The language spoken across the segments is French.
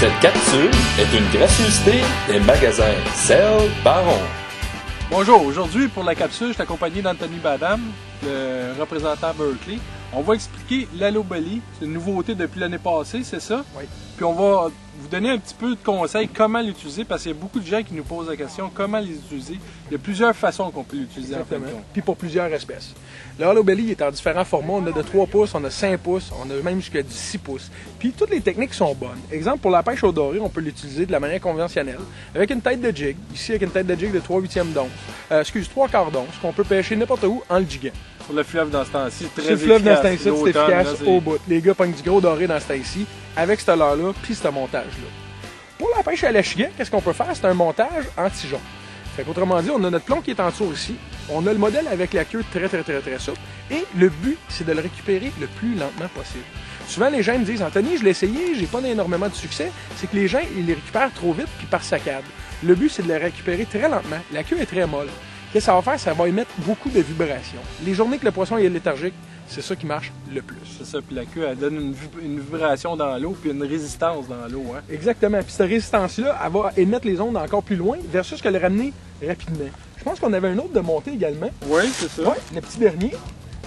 Cette capsule est une gracieuseté des magasins Cell Baron. Bonjour, aujourd'hui pour la capsule, je suis accompagné d'Anthony Badam, le représentant Berkley. On va expliquer l'Allo-Belly, c'est une nouveauté depuis l'année passée, c'est ça? Oui. Puis on va vous donner un petit peu de conseils comment l'utiliser parce qu'il y a beaucoup de gens qui nous posent la question comment l'utiliser. Il y a plusieurs façons qu'on peut l'utiliser en fin de compte. Puis pour plusieurs espèces. Le Allo-Belly est en différents formats. On a de 3 pouces, on a 5 pouces, on a même jusqu'à 6 pouces. Puis toutes les techniques sont bonnes. Exemple, pour la pêche au doré, on peut l'utiliser de la manière conventionnelle avec une tête de jig. Ici, avec une tête de jig de 3/8 d'once. 3/4 d'once, qu'on peut pêcher n'importe où en le jiguant. Sur le fleuve dans ce temps-ci, très Sur le fleuve dans ce efficace. temps-ci, c'est efficace au bout. Les gars pognent du gros doré dans ce temps-ci avec ce leurre-là puis ce montage-là. Pour la pêche à l'échigan, qu'est-ce qu'on peut faire? C'est un montage en tigeon. Fait qu'autrement dit, on a notre plomb qui est en dessous ici. On a le modèle avec la queue très souple. Et le but, c'est de le récupérer le plus lentement possible. Souvent, les gens me disent « Anthony, je l'ai essayé, j'ai pas énormément de succès. » C'est que les gens, ils les récupèrent trop vite puis par saccade. Le but, c'est de le récupérer très lentement. La queue est très molle. Qu'est-ce que ça va faire? Ça va émettre beaucoup de vibrations. Les journées que le poisson est léthargique, c'est ça qui marche le plus. C'est ça, puis la queue, elle donne une vibration dans l'eau, puis une résistance dans l'eau. Hein? Exactement. Puis cette résistance-là, elle va émettre les ondes encore plus loin versus que le ramener rapidement. Je pense qu'on avait un autre de montée également. Oui, c'est ça. Oui, le petit dernier.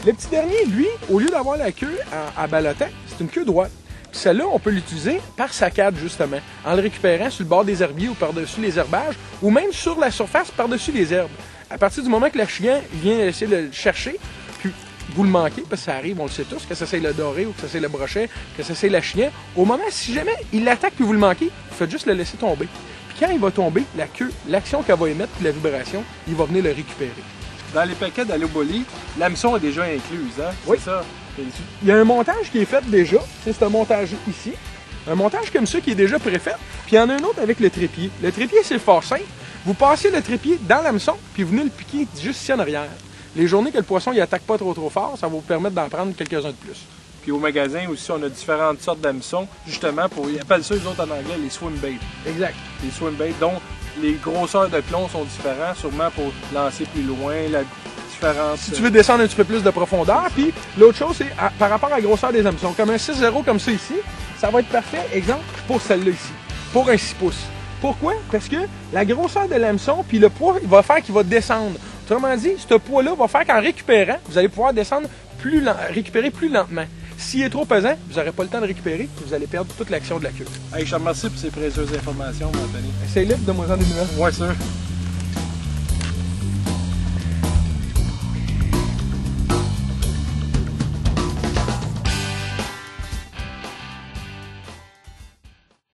Le petit dernier, lui, au lieu d'avoir la queue à ballottant, c'est une queue droite. Puis celle-là, on peut l'utiliser par saccade, justement, en le récupérant sur le bord des herbiers ou par-dessus les herbages, ou même sur la surface par-dessus les herbes. À partir du moment que l'archigan vient essayer de le chercher, puis vous le manquez, parce que ça arrive, on le sait tous, que ça c'est le doré ou que ça c'est le brochet, que ça c'est l'archigan, au moment, si jamais il l'attaque puis vous le manquez, vous faites juste le laisser tomber. Puis quand il va tomber, la queue, l'action qu'elle va émettre, puis la vibration, il va venir le récupérer. Dans les paquets d'Allo-Belly, l'hameçon est déjà incluse, hein? Oui. C'est ça. Il y a un montage qui est fait déjà, c'est ce montage ici. Un montage comme ça qui est déjà préfait. Puis il y en a un autre avec le trépied. Le trépied, c'est fort simple. Vous passez le trépied dans l'hameçon, puis vous venez le piquer juste ici en arrière. Les journées que le poisson il attaque pas trop fort, ça va vous permettre d'en prendre quelques-uns de plus. Puis au magasin aussi, on a différentes sortes d'hameçons, justement pour, ils appellent ça eux autres en anglais les swim baits. Exact. Les swim baits, dont les grosseurs de plomb sont différents, sûrement pour lancer plus loin, la différence. Si tu veux descendre un petit peu plus de profondeur, puis l'autre chose, c'est par rapport à la grosseur des hameçons. Comme un 6-0 comme ça ici, ça va être parfait, exemple, pour celle-là ici, pour un 6 pouces. Pourquoi? Parce que la grosseur de l'hameçon, puis le poids, il va faire qu'il va descendre. Autrement dit, ce poids-là va faire qu'en récupérant, vous allez pouvoir descendre récupérer plus lentement. S'il est trop pesant, vous n'aurez pas le temps de récupérer, puis vous allez perdre toute l'action de la queue. Hey, je te remercie pour ces précieuses informations, Anthony. C'est libre de moi en des nouvelles. Ouais, sûr.